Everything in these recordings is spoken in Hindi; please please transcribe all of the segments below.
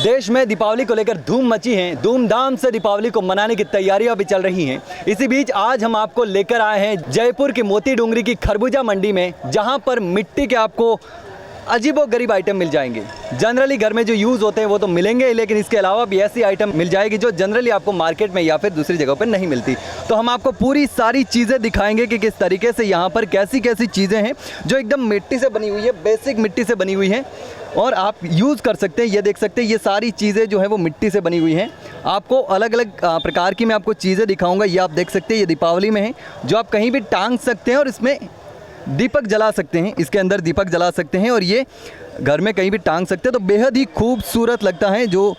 देश में दीपावली को लेकर धूम मची है। धूमधाम से दीपावली को मनाने की तैयारियां भी चल रही हैं। इसी बीच आज हम आपको लेकर आए हैं जयपुर की मोती डूंगरी की खरबूजा मंडी में, जहां पर मिट्टी के आपको अजीबोगरीब आइटम मिल जाएंगे। जनरली घर में जो यूज़ होते हैं वो तो मिलेंगे, लेकिन इसके अलावा भी ऐसी आइटम मिल जाएगी जो जनरली आपको मार्केट में या फिर दूसरी जगह पर नहीं मिलती। तो हम आपको पूरी सारी चीज़ें दिखाएंगे कि किस तरीके से यहाँ पर कैसी कैसी चीज़ें हैं जो एकदम मिट्टी से बनी हुई है, बेसिक मिट्टी से बनी हुई है और आप यूज़ कर सकते हैं। ये देख सकते हैं, ये सारी चीज़ें जो है वो मिट्टी से बनी हुई हैं। आपको अलग अलग प्रकार की मैं आपको चीज़ें दिखाऊँगा। ये आप देख सकते हैं, ये दीपावली में है जो आप कहीं भी टांग सकते हैं और इसमें दीपक जला सकते हैं। इसके अंदर दीपक जला सकते हैं और ये घर में कहीं भी टांग सकते हैं, तो बेहद ही खूबसूरत लगता है जो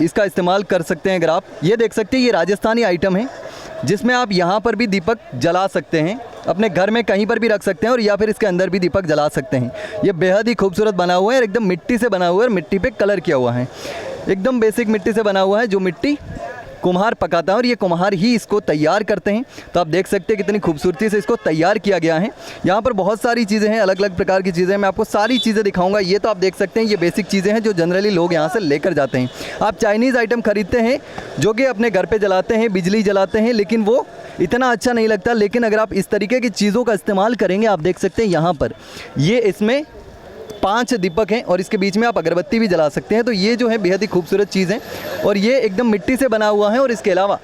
इसका इस्तेमाल कर सकते हैं। अगर आप ये देख सकते हैं, ये राजस्थानी आइटम है जिसमें आप यहाँ पर भी दीपक जला सकते हैं, अपने घर में कहीं पर भी रख सकते हैं और या फिर इसके अंदर भी दीपक जला सकते हैं। ये बेहद ही खूबसूरत बना हुआ है और एकदम मिट्टी से बना हुआ है और मिट्टी पे कलर किया हुआ है। एकदम बेसिक मिट्टी से बना हुआ है जो मिट्टी कुम्हार पकाता है और ये कुम्हार ही इसको तैयार करते हैं। तो आप देख सकते हैं कितनी खूबसूरती से इसको तैयार किया गया है। यहाँ पर बहुत सारी चीज़ें हैं, अलग अलग प्रकार की चीज़ें, मैं आपको सारी चीज़ें दिखाऊंगा। ये तो आप देख सकते हैं, ये बेसिक चीज़ें हैं जो जनरली लोग यहाँ से लेकर जाते हैं। आप चाइनीज़ आइटम खरीदते हैं जो कि अपने घर पे जलाते हैं, बिजली जलाते हैं, लेकिन वो इतना अच्छा नहीं लगता। लेकिन अगर आप इस तरीके की चीज़ों का इस्तेमाल करेंगे, आप देख सकते हैं यहाँ पर ये इसमें 5 दीपक हैं और इसके बीच में आप अगरबत्ती भी जला सकते हैं। तो ये जो है बेहद ही खूबसूरत चीज़ है और ये एकदम मिट्टी से बना हुआ है। और इसके अलावा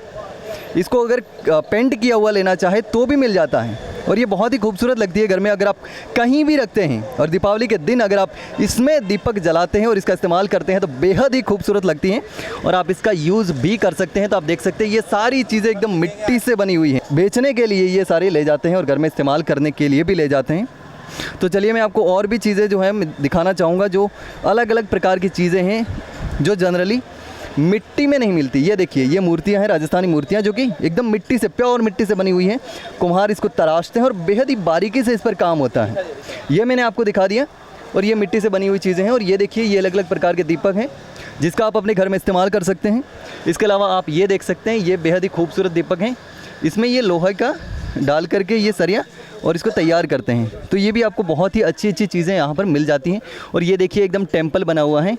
इसको अगर पेंट किया हुआ लेना चाहे तो भी मिल जाता है और ये बहुत ही खूबसूरत लगती है घर में। अगर आप कहीं भी रखते हैं और दीपावली के दिन अगर आप इसमें दीपक जलाते हैं और इसका इस्तेमाल करते हैं तो बेहद ही खूबसूरत लगती हैं और आप इसका यूज़ भी कर सकते हैं। तो आप देख सकते हैं, ये सारी चीज़ें एकदम मिट्टी से बनी हुई हैं। बेचने के लिए ये सारे ले जाते हैं और घर में इस्तेमाल करने के लिए भी ले जाते हैं। तो चलिए मैं आपको और भी चीज़ें जो है दिखाना चाहूँगा जो अलग अलग प्रकार की चीज़ें हैं जो जनरली मिट्टी में नहीं मिलती। ये देखिए, ये मूर्तियाँ हैं, राजस्थानी मूर्तियाँ जो कि एकदम मिट्टी से, प्योर मिट्टी से बनी हुई हैं। कुम्हार इसको तराशते हैं और बेहद ही बारीकी से इस पर काम होता है। ये मैंने आपको दिखा दिया और ये मिट्टी से बनी हुई चीज़ें हैं। और ये देखिए, ये अलग अलग प्रकार के दीपक हैं जिसका आप अपने घर में इस्तेमाल कर सकते हैं। इसके अलावा आप ये देख सकते हैं, ये बेहद ही खूबसूरत दीपक हैं। इसमें ये लोहे का डाल करके ये सरिया और इसको तैयार करते हैं। तो ये भी आपको बहुत ही अच्छी अच्छी चीज़ें यहाँ पर मिल जाती हैं। और ये देखिए, एकदम टेम्पल बना हुआ है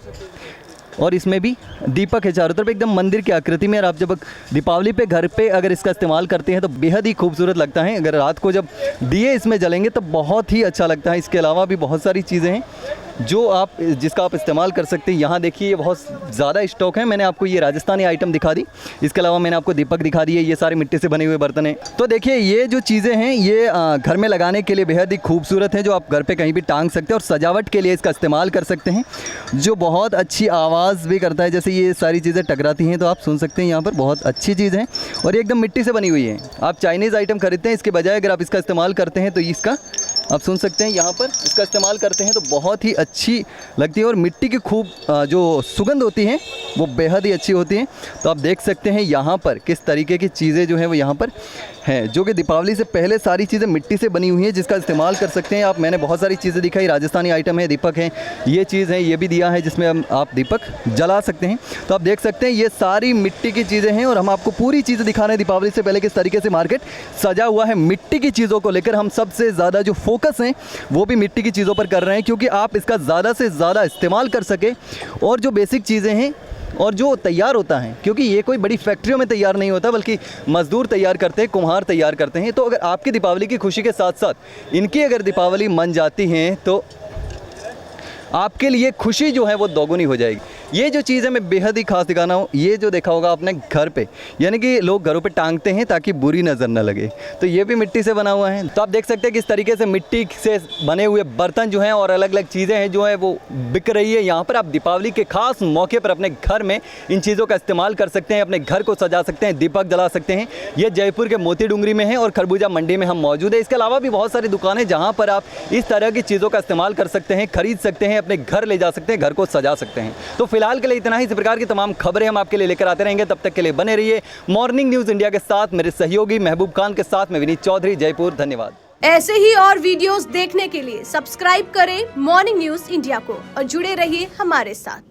और इसमें भी दीपक है चारों तरफ, एकदम मंदिर की आकृति में। और आप जब दीपावली पे घर पे अगर इसका इस्तेमाल करते हैं तो बेहद ही खूबसूरत लगता है। अगर रात को जब दिए इसमें जलेंगे तो बहुत ही अच्छा लगता है। इसके अलावा भी बहुत सारी चीज़ें हैं जो जिसका आप इस्तेमाल कर सकते हैं। यहाँ देखिए, ये बहुत ज़्यादा स्टॉक है। मैंने आपको ये राजस्थानी आइटम दिखा दी, इसके अलावा मैंने आपको दीपक दिखा दिए। ये सारे मिट्टी से बने हुए बर्तन हैं। तो देखिए, ये जो चीज़ें हैं ये घर में लगाने के लिए बेहद ही खूबसूरत है, जो आप घर पे कहीं भी टांग सकते हैं और सजावट के लिए इसका इस्तेमाल कर सकते हैं, जो बहुत अच्छी आवाज़ भी करता है। जैसे ये सारी चीज़ें टकराती हैं तो आप सुन सकते हैं। यहाँ पर बहुत अच्छी चीज़ है और ये एकदम मिट्टी से बनी हुई है। आप चाइनीज़ आइटम खरीदते हैं, इसके बजाय अगर आप इसका इस्तेमाल करते हैं तो इसका आप सुन सकते हैं, यहाँ पर इसका इस्तेमाल करते हैं तो बहुत ही अच्छी लगती है। और मिट्टी की खूब जो सुगंध होती है वो बेहद ही अच्छी होती है। तो आप देख सकते हैं यहाँ पर किस तरीके की चीज़ें जो हैं वो यहाँ पर हैं, जो कि दीपावली से पहले सारी चीज़ें मिट्टी से बनी हुई हैं जिसका इस्तेमाल कर सकते हैं आप। मैंने बहुत सारी चीज़ें दिखाई, राजस्थानी आइटम है, दीपक हैं, ये चीज़ है, ये भी दिया है जिसमें आप दीपक जला सकते हैं। तो आप देख सकते हैं, ये सारी मिट्टी की चीज़ें हैं और हम आपको पूरी चीज़ें दिखा रहे हैं दीपावली से पहले किस तरीके से मार्केट सजा हुआ है। मिट्टी की चीज़ों को लेकर हम सबसे ज़्यादा जो फोकस हैं वो भी मिट्टी की चीज़ों पर कर रहे हैं, क्योंकि आप इसका ज़्यादा से ज़्यादा इस्तेमाल कर सकें। और जो बेसिक चीज़ें हैं और जो तैयार होता है, क्योंकि ये कोई बड़ी फैक्ट्रियों में तैयार नहीं होता बल्कि मज़दूर तैयार करते हैं, कुम्हार तैयार करते हैं। तो अगर आपकी दीपावली की खुशी के साथ साथ इनकी अगर दीपावली मन जाती है तो आपके लिए खुशी जो है वो दोगुनी हो जाएगी। ये जो चीज़ है मैं बेहद ही खास दिखाना हूँ। ये जो देखा होगा आपने घर पे, यानी कि लोग घरों पे टांगते हैं ताकि बुरी नज़र न लगे, तो ये भी मिट्टी से बना हुआ है। तो आप देख सकते हैं किस तरीके से मिट्टी से बने हुए बर्तन जो हैं और अलग अलग चीज़ें हैं जो है वो बिक रही है यहाँ पर। आप दीपावली के खास मौके पर अपने घर में इन चीज़ों का इस्तेमाल कर सकते हैं, अपने घर को सजा सकते हैं, दीपक जला सकते हैं। ये जयपुर के मोती डूंगरी में है और खरबूजा मंडी में हम मौजूद है। इसके अलावा भी बहुत सारी दुकानें जहाँ पर आप इस तरह की चीज़ों का इस्तेमाल कर सकते हैं, खरीद सकते हैं, अपने घर ले जा सकते हैं, घर को सजा सकते हैं। तो फिलहाल के लिए इतना ही। इस प्रकार की तमाम खबरें हम आपके लिए लेकर आते रहेंगे, तब तक के लिए बने रहिए मॉर्निंग न्यूज़ इंडिया के साथ। मेरे सहयोगी महबूब खान के साथ मैं विनीत चौधरी, जयपुर। धन्यवाद। ऐसे ही और वीडियोस देखने के लिए सब्सक्राइब करें मॉर्निंग न्यूज़ इंडिया को और जुड़े रहिए हमारे साथ।